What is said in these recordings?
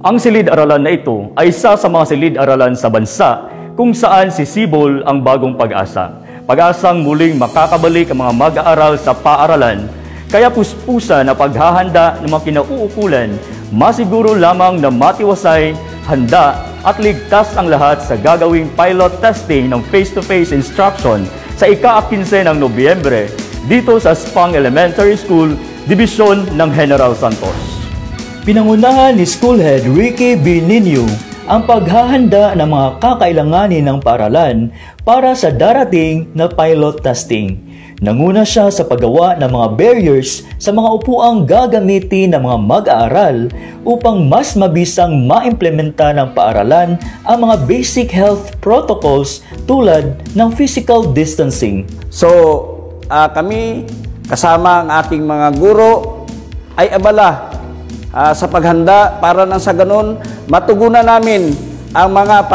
Ang silid-aralan na ito ay isa sa mga silid-aralan sa bansa kung saan sisibol ang bagong pag-asa. Pag-asang muling makakabalik ang mga mag-aaral sa paaralan, kaya puspusa na paghahanda ng mga kinauukulan, masiguro lamang na matiwasay, handa at ligtas ang lahat sa gagawing pilot testing ng face-to-face instruction sa ika-15 ng Nobyembre dito sa Aspang Elementary School, Dibisyon ng General Santos. Pinangunahan ni School Head Ricky B. Nino ang paghahanda ng mga kakailanganin ng paaralan para sa darating na pilot testing. Nanguna siya sa paggawa ng mga barriers sa mga upuang gagamitin ng mga mag-aaral upang mas mabisang maimplementa ng paaralan ang mga basic health protocols tulad ng physical distancing. So, kami kasama ang ating mga guro ay abala sa paghanda para nang sa ganun matugunan namin ang mga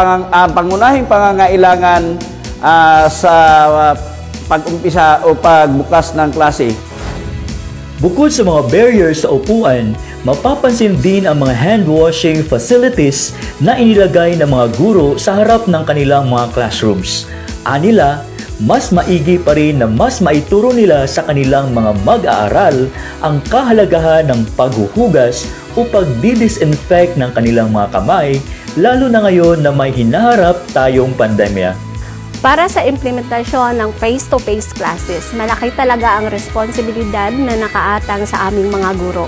pangunahing pangangailangan sa pag-umpisa o pagbukas ng klase. Bukod sa mga barriers sa upuan, mapapansin din ang mga hand-washing facilities na inilagay ng mga guro sa harap ng kanilang mga classrooms. Anila, mas maigi pa rin na mas maituro nila sa kanilang mga mag-aaral ang kahalagahan ng paghuhugas o pagdidisinfect ng kanilang mga kamay, lalo na ngayon na may hinaharap tayong pandemya. Para sa implementasyon ng face-to-face classes, malaki talaga ang responsibilidad na nakaatang sa aming mga guro.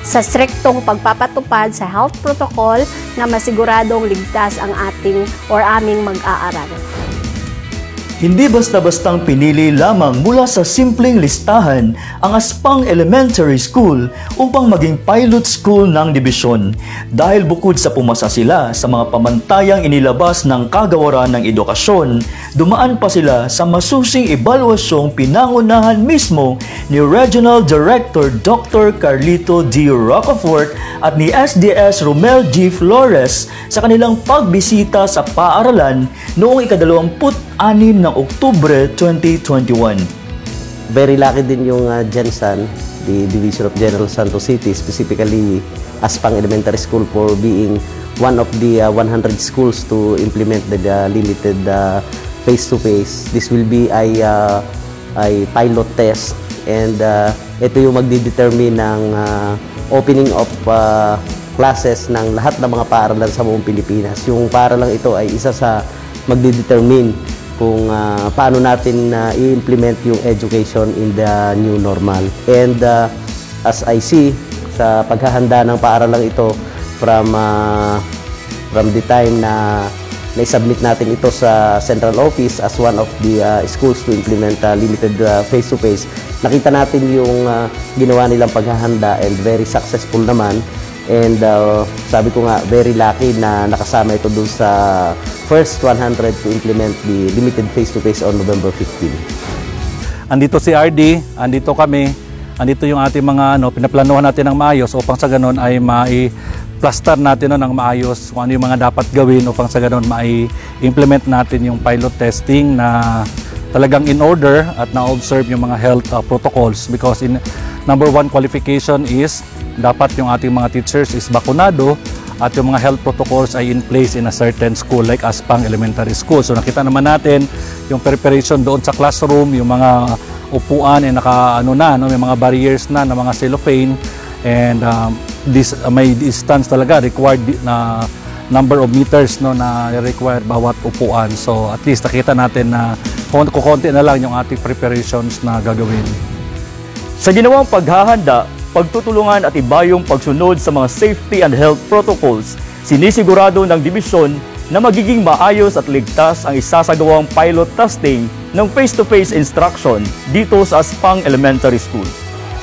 Sa striktong pagpapatupad sa health protocol na masiguradong ligtas ang aming mag-aaral. Hindi basta-bastang pinili lamang mula sa simpleng listahan ang Aspang Elementary School upang maging pilot school ng dibisyon dahil bukod sa pumasa sila sa mga pamantayang inilabas ng kagawaran ng edukasyon, dumaan pa sila sa masusing ebalwasyong pinangunahan mismo ni Regional Director Dr. Carlito D. Rocafort at ni SDS Romel G. Flores sa kanilang pagbisita sa paaralan noong ika-26 ng Oktubre 2021. Very lucky din yung Gensan, the Division of General Santos City, specifically Aspang Elementary School for being one of the 100 schools to implement the limited face-to-face. This will be a pilot test and ito yung magdidetermine ng opening of classes ng lahat ng mga paaralan sa buong Pilipinas. Yung paaralang ito ay isa sa magdidetermine kung paano natin i-implement yung education in the new normal. And as I see, sa paghahanda ng paaralang ito from the time na na-submit natin ito sa central office as one of the schools to implement limited face-to-face, nakita natin yung ginawa nilang paghahanda and very successful naman. And sabi ko nga, very lucky na nakasama ito dun sa first 100 to implement the limited face-to-face on November 15. Andito si RD, andito kami, andito yung ating mga pinaplanuhan natin ng maayos upang sa ganon ay mai-plaster natin ng maayos kung ano yung mga dapat gawin upang sa ganon mai-implement natin yung pilot testing na talagang in order at na-observe yung mga health protocols because number one qualification is dapat yung ating mga teachers is bakunado at yung mga health protocols ay in place in a certain school like Aspang Elementary School. So nakita naman natin yung preparation doon sa classroom, yung mga upuan ay may mga barriers na mga cellophane and may distance talaga required na number of meters na required bawat upuan. So at least nakita natin na kukunti na lang yung ating preparations na gagawin. Sa ginawang paghahanda, pagtutulungan at ibayong pagsunod sa mga safety and health protocols, sinisigurado ng dibisyon na magiging maayos at ligtas ang isasagawang pilot testing ng face-to-face instruction dito sa Aspang Elementary School.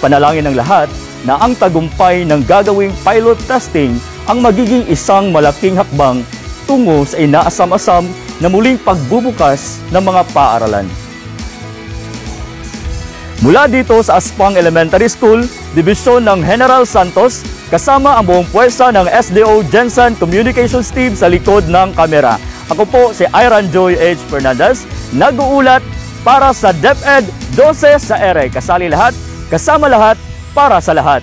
Panalangin ng lahat na ang tagumpay ng gagawing pilot testing ang magiging isang malaking hakbang tungo sa inaasam-asam na muling pagbubukas ng mga paaralan. Mula dito sa Aspang Elementary School, Dibisyon ng General Santos, kasama ang buong puwersa ng SDO Gensan Communications Team sa likod ng kamera. Ako po si Iran Joy H. Fernandez, nag-uulat para sa DepEd 12 sa ERE. Kasali lahat, kasama lahat, para sa lahat.